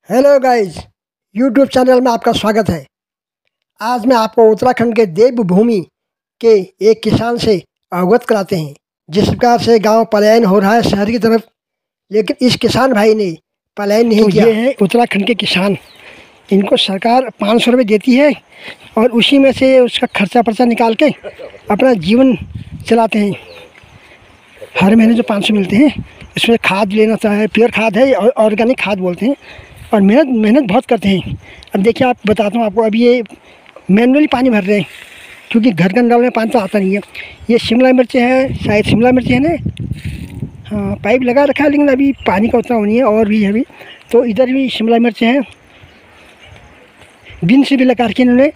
Hello guys, YouTube channel में आपका स्वागत है। आज मैं आपको उत्तराखंड के देवभूमि के एक किसान से अवगत कराते हैं। जिस प्रकार से गांव पलायन हो रहा है शहर की तरफ, लेकिन इस किसान भाई ने पलायन नहीं किया। ये है उत्तराखंड के किसान। इनको सरकार 500 रुपये देती है और उसी में से उसका खर्चा पर्चा निकाल के अपना जीवन चलाते हैं। हर महीने जो 500 मिलते हैं इसमें खाद लेना चाहिए, प्योर खाद है और ऑर्गेनिक खाद बोलते हैं, और मेहनत बहुत करते हैं। अब देखिए, आप बताता हूँ आपको। अभी ये मैनुअली पानी भर रहे हैं क्योंकि घर का नल में पानी तो आता नहीं है। ये शिमला मिर्ची है, शायद शिमला मिर्ची है ना। हाँ, पाइप लगा रखा है, लेकिन अभी पानी का उतना नहीं है। और भी है अभी तो इधर भी शिमला मिर्च है, बिन से भी लगा रखी इन्होंने।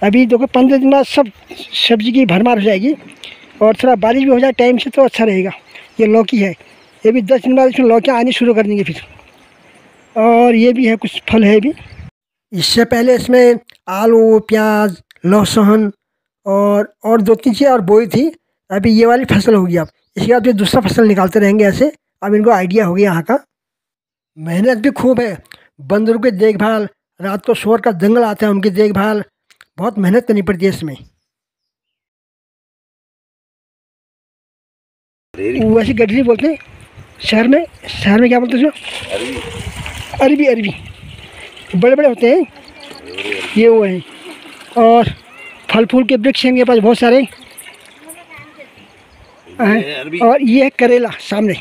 अभी देखो 15 दिन बाद सब सब्जी की भरमार हो जाएगी और थोड़ा बारिश भी हो जाए टाइम से तो अच्छा रहेगा। ये लौकी है, ये भी 10 दिन बाद इसमें लौकियाँ आनी शुरू कर देंगे फिर। और ये भी है, कुछ फल है भी। इससे पहले इसमें आलू, प्याज, लहसुन और 2-3 चीज़ें और बोई थी। अभी ये वाली फसल होगी। अब इसके बाद ये दूसरा फसल निकालते रहेंगे ऐसे। अब इनको आइडिया हो गया यहाँ का। मेहनत भी खूब है। बंदरों की देखभाल, रात को शोर का जंगल आता है, उनकी देखभाल बहुत मेहनत करनी पड़ती है इसमें। वैसे गडरी बोलते हैं शहर में क्या बोलते हैं? अरबी बड़े बड़े होते हैं ये, वो हैं। और फल फूल के वृक्ष हैं इनके पास बहुत सारे हैं। और ये है करेला सामने।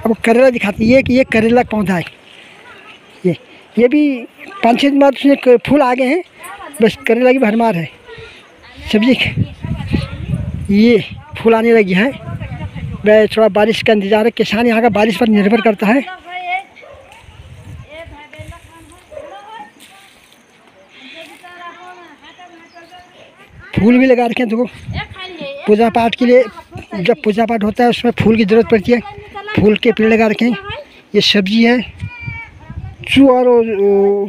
अब करेला दिखाती है कि ये करेला का पौधा है। ये भी 5-6 दिन बाद उसमें फूल आ गए हैं। बस करेला की भरमार है सब्जी। ये फूल आने लगी है। मैं थोड़ा बारिश का इंतज़ार है। किसान यहाँ का बारिश पर निर्भर करता है। फूल भी लगा रखे हैं देखो, पूजा पाठ के लिए। जब पूजा पाठ होता है उसमें फूल की ज़रूरत पड़ती है। फूल के पेड़ लगा रखे हैं। ये सब्जी है, चू और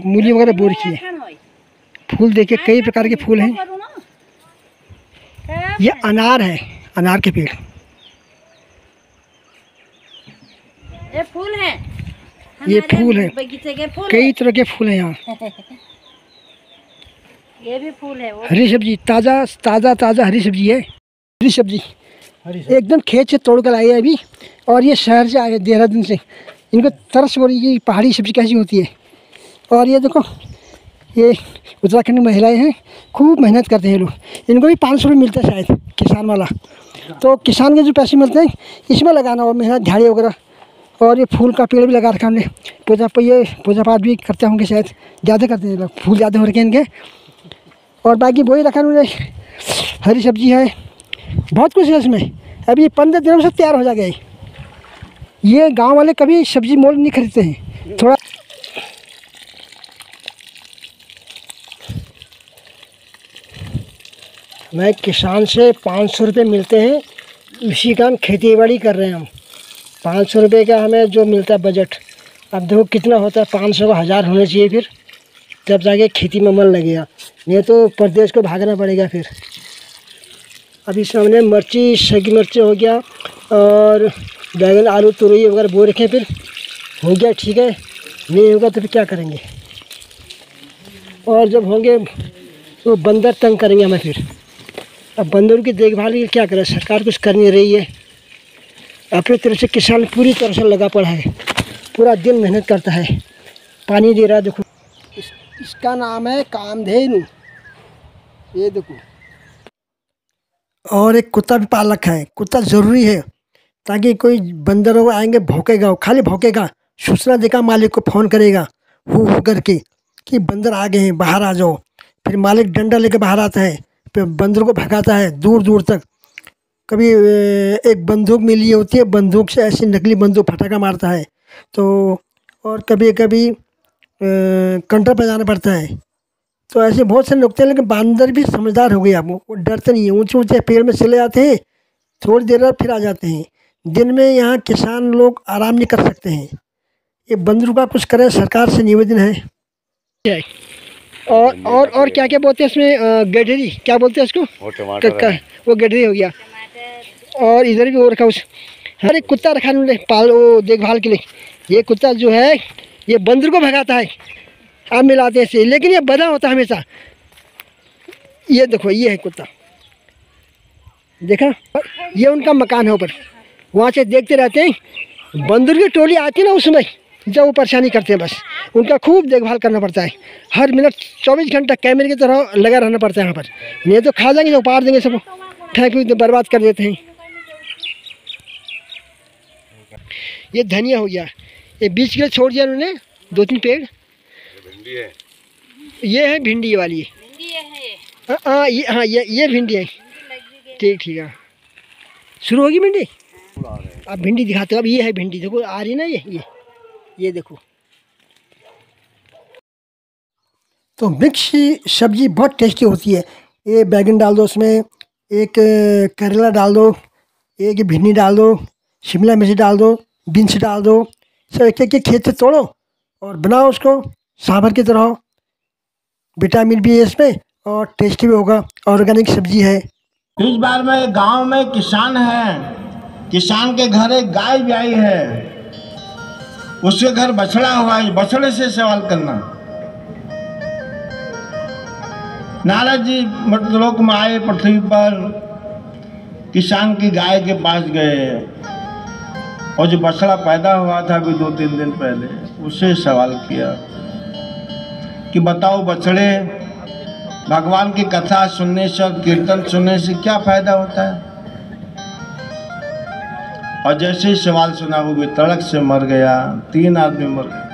मूली वगैरह बो रखी है। फूल देखिए, कई प्रकार के फूल हैं। ये अनार है, अनार के पेड़। ये फूल है, ये फूल है, बगीचे के फूल, कई तरह के फूल हैं यहाँ। ये भी फूल है। वो हरी सब्जी, ताज़ा हरी सब्जी है। हरी सब्जी एकदम खेत से तोड़ कर आई है अभी। और ये शहर से आए, देहरादून से। इनको तरस हो रही है कि पहाड़ी सब्जी कैसी होती है। और ये देखो, ये उत्तराखंड की महिलाएं हैं, खूब मेहनत करते हैं लोग। इनको भी 500 रुपये मिलता है शायद, किसान वाला। तो किसान के जो पैसे मिलते हैं इसमें लगाना और मेहनत, झाड़ी वगैरह। और ये फूल का पेड़ भी लगा रखा हमने। पूजा पाठ भी करते होंगे शायद, ज़्यादा करते हैं लोग। फूल ज़्यादा हो रखे हैं इनके। और बाकी वही रखा उन्होंने। हरी सब्जी है, बहुत कुछ है इसमें। अभी ये 15 दिनों से तैयार हो जाएगा। ये गांव वाले कभी सब्जी मोल नहीं खरीदते हैं। थोड़ा मैं किसान से 500 रुपये मिलते हैं, उसी का हम खेती बाड़ी कर रहे हैं। हम 500 रुपये का हमें जो मिलता है बजट। अब देखो कितना होता है, 500 का 1000 होने चाहिए फिर, तब जाके खेती में मन लगेगा। नहीं तो प्रदेश को भागना पड़ेगा फिर। अभी सामने मिर्ची, सगी मिर्ची हो गया, और बैगन, आलू, तुरई वगैरह बो रखे। फिर हो गया ठीक है, नहीं होगा तो फिर क्या करेंगे। और जब होंगे तो बंदर तंग करेंगे हमें फिर। अब बंदरों की देखभाल की क्या करें, सरकार कुछ कर नहीं रही है। अपनी तरफ से किसान पूरी तरह से लगा पड़ा है, पूरा दिन मेहनत करता है, पानी दे रहा है। देखो इसका नाम है कामधेनु, ये देखो। और एक कुत्ता भी पाल रखा है। कुत्ता ज़रूरी है ताकि कोई बंदर आएंगे, भौंकेगा, खाली भौंकेगा, सूचना देगा, मालिक को फ़ोन करेगा हु करके कि बंदर आ गए हैं, बाहर आ जाओ। फिर मालिक डंडा लेकर बाहर आता है, फिर बंदर को भगाता है दूर दूर तक। कभी एक बंदूक मिली होती है, बंदूक से ऐसी नकली बंदूक फटाका मारता है तो। और कभी कभी कंटर बजाना पड़ता है। तो ऐसे बहुत से लोग थे, लेकिन बंदर भी समझदार हो गए। अब वो डरते नहीं है। ऊंचे ऊंचे पेड़ में चले जाते हैं, थोड़ी देर बाद फिर आ जाते हैं। दिन में यहाँ किसान लोग आराम नहीं कर सकते हैं। ये बंदरों का कुछ करें, सरकार से निवेदन है। और क्या क्या बोलते हैं इसमें, गडरी क्या बोलते हैं इसको? वो गडरी हो गया। और इधर भी वो रखा उस, हर एक कुत्ता रखा उन्होंने पाल, वो देखभाल के लिए। ये कुत्ता जो है ये बंदर को भगाता है, आप मिलाते हैं इसे, लेकिन ये बना होता है हमेशा। ये देखो, ये है कुत्ता, देखा, ये उनका मकान है ऊपर, वहाँ से देखते रहते हैं। बंदर की टोली आती है ना उस समय जब वो परेशानी करते हैं, बस उनका खूब देखभाल करना पड़ता है। हर मिनट 24 घंटा कैमरे की तरह लगा रहना पड़ता है यहाँ पर, नहीं तो खा जाएंगे, तो पार देंगे, सब फेंक तो बर्बाद कर देते हैं। ये धनिया हो गया, ये बीच के छोड़ दिया उन्होंने 2-3 पेड़। भिंडी है, ये है भिंडी वाली, भिंडी है ये। हाँ ये भिंडी है। ठीक ठीक है, शुरू होगी भिंडी। अब भिंडी दिखाते हो, अब ये है भिंडी, देखो आ रही ना, ये देखो। तो मिक्स सब्जी बहुत टेस्टी होती है। ये बैगन डाल दो उसमें, एक करेला डाल दो, एक भिंडी डाल दो, शिमला मिर्च डाल दो, बीन्स डाल दो, सब एक एक खेत से तोड़ो और बनाओ उसको सांभर की तरह। विटामिन भी है इसमें और टेस्टी भी होगा, ऑर्गेनिक सब्जी है। इस बार में गांव में किसान है, किसान के घर एक गाय ब्याई है, उसके घर बछड़ा हुआ है। बछड़े से सवाल करना। नारद जी मृतलोक में आए पृथ्वी पर, किसान की गाय के पास गए और जो बछड़ा पैदा हुआ था अभी 2-3 दिन पहले, उससे सवाल किया कि बताओ बछड़े, भगवान की कथा सुनने से, कीर्तन सुनने से क्या फायदा होता है? और जैसे ही सवाल सुना वो भी तड़क से मर गया। 3 आदमी मर गए।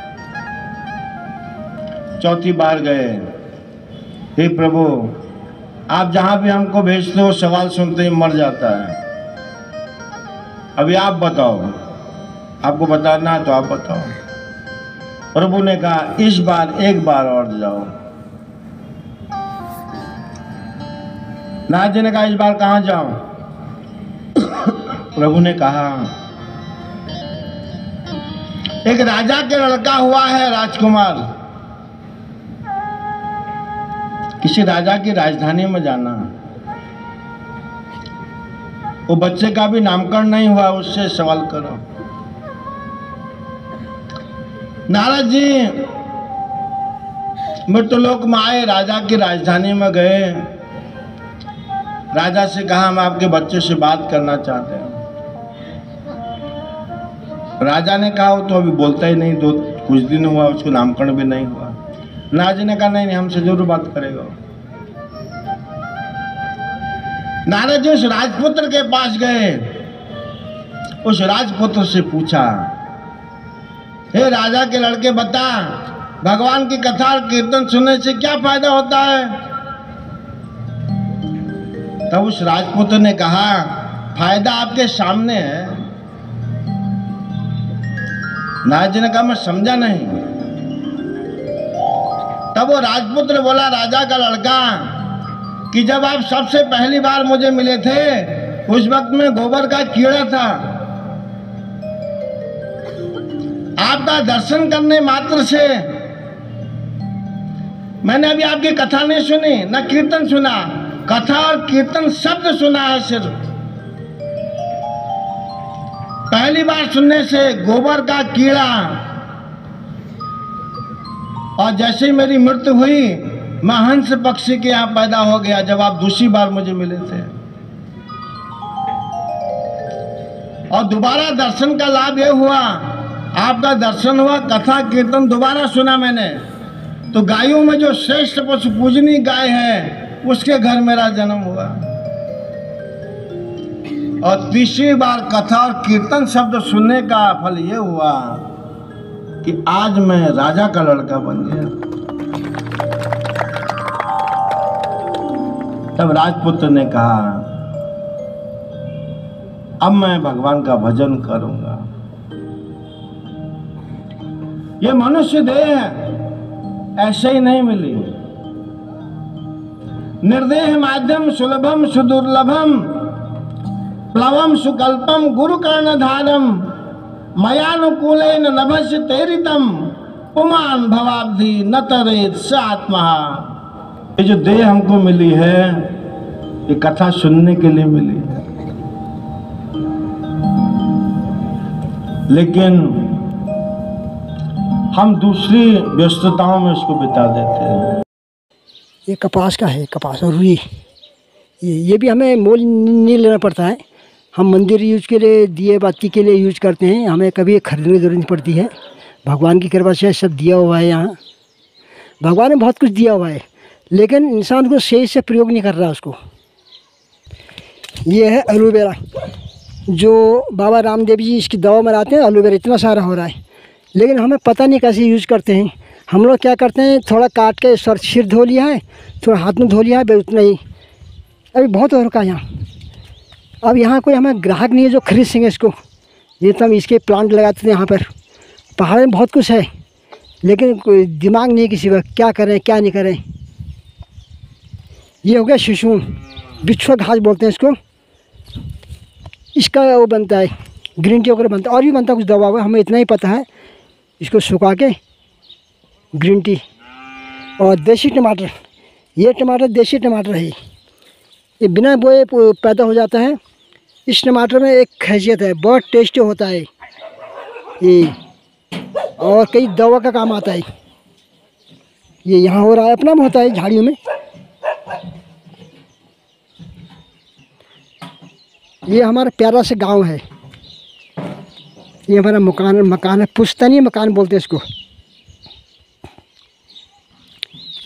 चौथी बार गए, हे प्रभु आप जहां भी हमको भेजते हो सवाल सुनते ही मर जाता है, अभी आप बताओ, आपको बताना है तो आप बताओ। प्रभु ने कहा इस बार एक बार और जाओ। नारद जी ने कहा इस बार कहाँ जाऊं? प्रभु ने कहा एक राजा के लड़का हुआ है, राजकुमार, किसी राजा की राजधानी में जाना, वो बच्चे का भी नामकरण नहीं हुआ, उससे सवाल करो। नारद जी मृतलोक में आए, राजा की राजधानी में गए, राजा से कहा हम आपके बच्चे से बात करना चाहते हैं। राजा ने कहा वो तो अभी बोलता ही नहीं, कुछ दिन हुआ, उसको नामकरण भी नहीं हुआ। नारद जी ने कहा नहीं हमसे जरूर बात करेगा। नारद जी उस राजपुत्र के पास गए, उस राजपुत्र से पूछा, हे राजा के लड़के बता, भगवान की कथा और कीर्तन सुनने से क्या फायदा होता है? तब उस राजपुत्र ने कहा फायदा आपके सामने है। नारद जी ने कहा मैं समझा नहीं। तब वो राजपुत्र बोला, राजा का लड़का, कि जब आप सबसे पहली बार मुझे मिले थे उस वक्त में गोबर का कीड़ा था, आपका दर्शन करने मात्र से मैंने अभी आपकी कथा नहीं सुनी, न कीर्तन सुना, कथा और कीर्तन शब्द सुना है सिर्फ। पहली बार सुनने से गोबर का कीड़ा, और जैसे ही मेरी मृत्यु हुई मैं हंस पक्षी के यहाँ पैदा हो गया जब आप दूसरी बार मुझे मिले थे। और दोबारा दर्शन का लाभ यह हुआ, आपका दर्शन हुआ, कथा कीर्तन दोबारा सुना मैंने, तो गायों में जो श्रेष्ठ पशु पूजनी गाय है उसके घर मेरा जन्म हुआ। और तीसरी बार कथा और कीर्तन शब्द सुनने का फल ये हुआ कि आज मैं राजा का लड़का बन गया। तब राजपुत्र ने कहा अब मैं भगवान का भजन करूंगा। ये मनुष्य देह ऐसे ही नहीं मिली, निर्देह माध्यम सुलभम सुदुर्लभम प्लवम सुकल्पम गुरु कर्णधारम मयानुकूलेन नभस्य तेरितम पुमान भवाब्धि न तरेत स आत्मा। ये जो देह हमको मिली है ये कथा सुनने के लिए मिली है, लेकिन हम दूसरी व्यस्तताओं में उसको बिता देते हैं। ये कपास का है, कपास और रुई। ये भी हमें मोल नहीं लेना पड़ता है। हम मंदिर यूज के लिए, दिए बाती के लिए यूज करते हैं, हमें कभी खरीदने की जरूरत नहीं पड़ती है। भगवान की कृपा से सब दिया हुआ है। यहाँ भगवान ने बहुत कुछ दिया हुआ है, लेकिन इंसान को सही से प्रयोग नहीं कर रहा उसको। ये है एलोवेरा, जो बाबा रामदेव जी इसकी दवा बनाते हैं। एलोवेरा इतना सारा हो रहा है, लेकिन हमें पता नहीं कैसे यूज़ करते हैं। हम लोग क्या करते हैं, थोड़ा काट के सिर धो लिया है, थोड़ा हाथ में धो लिया है, बस उतना ही। अभी बहुत हो रखा है यहाँ। अब यहाँ कोई हमें ग्राहक नहीं है जो खरीद सकें इसको। ये तो हम इसके प्लांट लगाते थे यहाँ पर। पहाड़ में बहुत कुछ है, लेकिन कोई दिमाग नहीं है किसी का, क्या करें क्या नहीं करें। ये हो गया शिशून, बिच्छुआ घास बोलते हैं इसको। इसका वो बनता है, ग्रीन टी वगैरह बनता है, और भी बनता है कुछ दवा हुआ, हमें इतना ही पता है। इसको सुखा के ग्रीन टी। और देसी टमाटर, ये टमाटर देसी टमाटर है। ये बिना बोए पैदा हो जाता है। इस टमाटर में एक खासियत है, बहुत टेस्टी होता है ये, और कई दवा का काम आता है। ये यहाँ हो रहा है, अपना में होता है झाड़ियों में। ये हमारा प्यारा से गांव है। ये हमारा मकान है, पुश्तैनी मकान बोलते हैं इसको।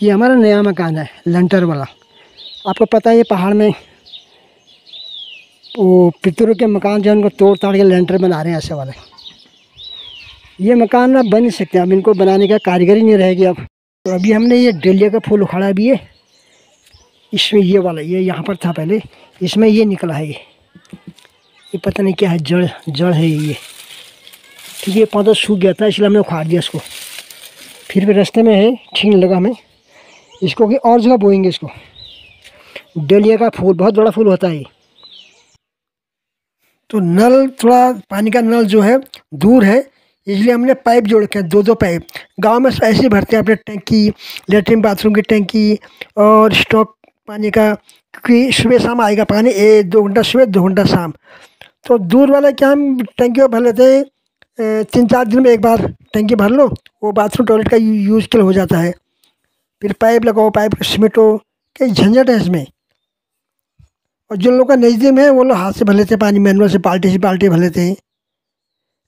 ये हमारा नया मकान है, लंटर वाला। आपको पता है ये पहाड़ में वो पितरों के मकान जो है उनको तोड़ ताड़ के लेंटर बना रहे हैं ऐसे वाले। ये मकान ना बन नहीं सकते, अब इनको बनाने का कारीगर ही नहीं रहेगी अब। तो अभी हमने ये डलिया का फूल उखाड़ा भी है। इसमें ये वाला, ये यहाँ पर था पहले, इसमें ये निकला है। ये पता नहीं क्या है, जड़ है ये। ठीक है, ये पौधा सूख गया था इसलिए हमने उखाड़ दिया इसको। फिर भी रास्ते में है, ठीक नहीं लगा हमें। इसको कि और जगह बोएंगे इसको। डलिया का फूल बहुत बड़ा फूल होता है। तो नल, थोड़ा पानी का नल जो है दूर है, इसलिए हमने पाइप जोड़ रखे हैं, 2-2 पाइप। गांव में ऐसे ही भरते हैं अपने टंकी, लेटरिन बाथरूम की टंकी और स्टॉक पानी का, क्योंकि सुबह शाम आएगा पानी। 2 घंटा सुबह, 2 घंटा शाम। तो दूर वाला क्या हम टंकी में भर लेते हैं, 3-4 दिन में एक बार टंकी भर लो, वो बाथरूम टॉयलेट का यूज के लिए हो जाता है। फिर पाइप लगाओ, पाइप सिमेटो, कई झंझट है इसमें। और जिन लोगों का नज़दीक में है वो लोग हाथ से भर लेते हैं पानी, मैनुअल से बाल्टी भर लेते हैं।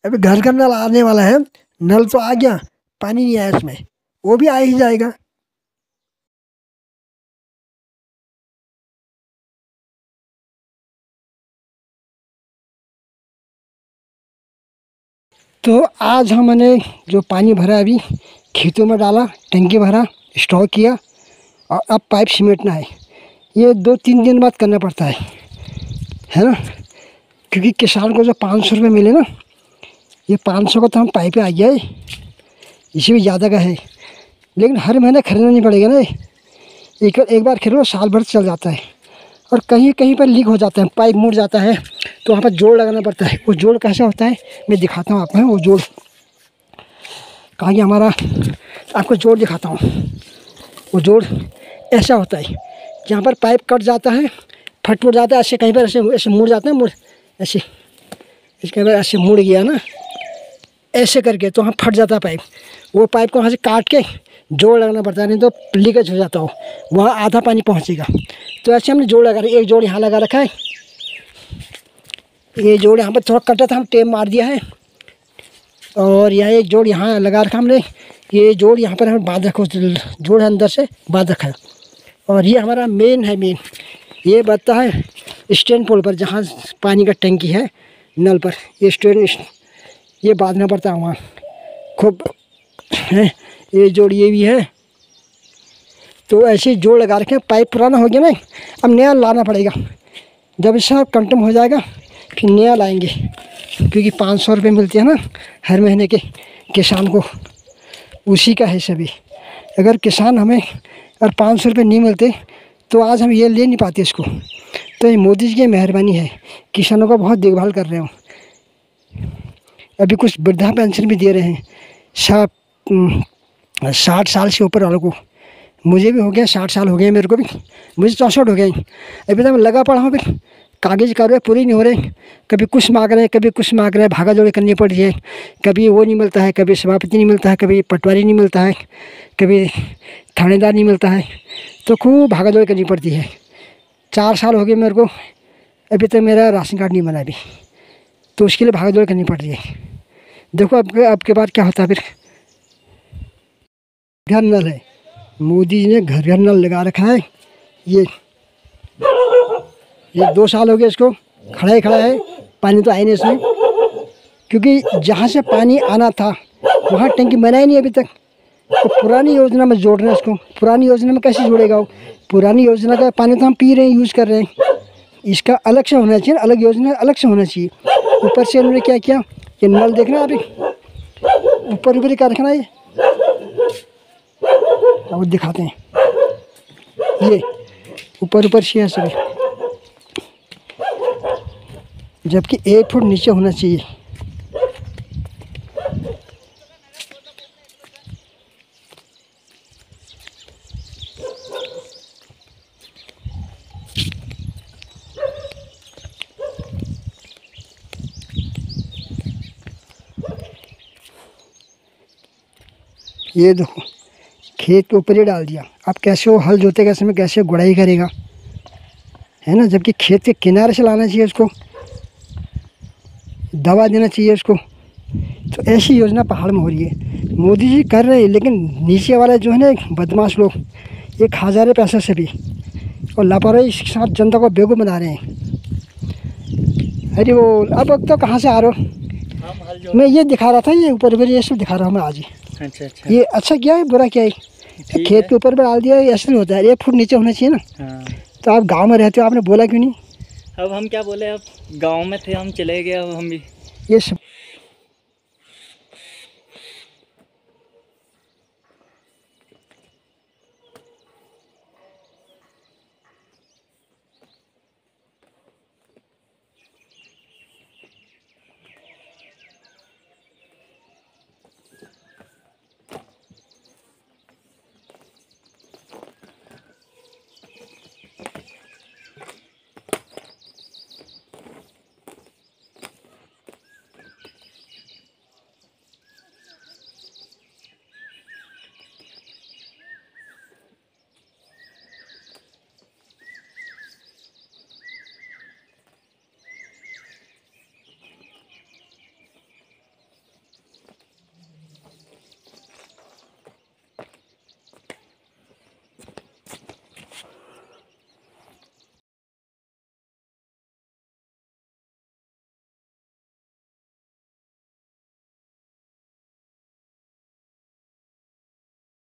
अभी घर का नल आने वाला है, नल तो आ गया, पानी नहीं आया इसमें, वो भी आ ही जाएगा। तो आज हमने जो पानी भरा अभी खेतों में डाला, टंकी भरा, स्टॉक किया, और अब पाइप सिमेटना है। ये 2-3 दिन बाद करना पड़ता है ना, क्योंकि किसान को जो 500 रुपये मिले ना, ये 500 का तो हम पाइप आ गया है, इसी में ज़्यादा का है। लेकिन हर महीने खरीदना नहीं पड़ेगा ना, एक बार खरीदो साल भर चल जाता है। और कहीं कहीं पर लीक हो जाता है, पाइप मुड़ जाता है, तो वहाँ पर जोड़ लगाना पड़ता है। वो जोड़ कैसा होता है मैं दिखाता हूँ आपको। वो जोड़ कहाँ गया हमारा, आपको जोड़ दिखाता हूँ। वो जोड़ ऐसा होता है, जहाँ पर पाइप कट जाता है, फट जाता है, ऐसे कहीं पर ऐसे मुड़ जाता है, ऐसे इसके बाद ऐसे मुड़ गया ना, ऐसे करके तो वहाँ फट जाता है पाइप। वो पाइप को वहाँ से काट के जोड़ लगाना पड़ता है, नहीं तो लीकेज हो जाता हो, वहाँ आधा पानी पहुँचेगा। तो ऐसे हमने जोड़ लगा, एक जोड़ यहाँ लगा रखा है। ये जोड़ यहाँ पर थोड़ा कटा था, हम टेप मार दिया है। और यह एक जोड़ यहाँ लगा रखा हमने, ये जोड़ यहाँ पर हमें बांध रखा, जोड़ अंदर से बांध रखा है। और ये हमारा मेन है, ये बचता है स्टैंड पोल पर, जहाँ पानी का टंकी है नल पर, ये स्टैंड, ये बांधना पड़ता है वहाँ खूब है। ये जोड़ ये भी है। तो ऐसे जोड़ लगा रखे। पाइप पुराना हो गया ना, अब नया लाना पड़ेगा। जब इसका कंटम हो जाएगा फिर नया लाएंगे, क्योंकि 500 रुपये मिलते हैं ना हर महीने के किसान को, उसी का है सभी। अगर किसान हमें अगर 500 रुपये नहीं मिलते तो आज हम ये ले नहीं पाते इसको। तो ये मोदी जी की मेहरबानी है, किसानों का बहुत देखभाल कर रहे हो। अभी कुछ वृद्धा पेंशन भी दे रहे हैं 60 साल से ऊपर वालों को। मुझे भी हो गया 60 साल हो गए, मेरे को भी, मुझे 64 हो गए। अभी तो मैं लगा पड़ा हूँ, फिर कागज़ी कार्रवाई पूरी नहीं हो रही, कभी कुछ मांग रहे हैं, कभी कुछ मांग रहे हैं, भागा दौड़ी करनी पड़ रही है। कभी वो नहीं मिलता है, कभी सभापति नहीं मिलता है, कभी पटवारी नहीं मिलता है, कभी थानेदार नहीं मिलता है, तो खूब भागा दौड़ी करनी पड़ती है। 4 साल हो गए मेरे को, अभी तक मेरा राशन कार्ड नहीं बना अभी, तो उसके लिए भागा दौड़ी करनी पड़ रही है। देखो अब के बाद क्या होता है फिर। घर नल है, मोदी जी ने घर घर नल लगा रखा है। ये 2 साल हो गए इसको खड़ा ही खड़ा है, पानी तो आया नहीं इसमें, क्योंकि जहाँ से पानी आना था वहाँ टंकी बनाई नहीं अभी तक। तो पुरानी योजना में जोड़ रहे हैं इसको, पुरानी योजना में कैसे जोड़ेगा वो? पुरानी योजना का पानी तो हम पी रहे हैं, यूज़ कर रहे हैं, इसका अलग से होना चाहिए, अलग योजना अलग से होना चाहिए। ऊपर से उन्होंने क्या किया, ये नल देखना अभी ऊपर ऊपर ही क्या रखना, ये अब दिखाते हैं, ये ऊपर ऊपर से है सभी, जबकि 1 फुट नीचे होना चाहिए। ये देखो खेत के ऊपर ही डाल दिया। अब कैसे वो हल जोतेगा समय, कैसे गुड़ाई करेगा, है ना? जबकि खेत के किनारे से लाना चाहिए उसको, दवा देना चाहिए उसको। तो ऐसी योजना पहाड़ में हो रही है, मोदी जी कर रहे हैं, लेकिन नीचे वाले जो है ना बदमाश लोग, ये खा जा रहे पैसे से भी, और लापरवाही के साथ जनता को बेवकूफ़ बना रहे हैं। अरे वो अब तो कहाँ से आ रहे हो? मैं ये दिखा रहा था, ये ऊपर ऊपर ये सब दिखा रहा हूँ मैं आज ही। अच्छा। ये अच्छा क्या है, बुरा क्या है? खेत के ऊपर पर डाल दिया, ऐसा नहीं होता है, 1 फुट नीचे होना चाहिए ना। हाँ। तो आप गांव में रहते हो, आपने बोला क्यों नहीं? अब हम क्या बोले, अब गांव में थे हम, चले गए, अब हम भी ये सब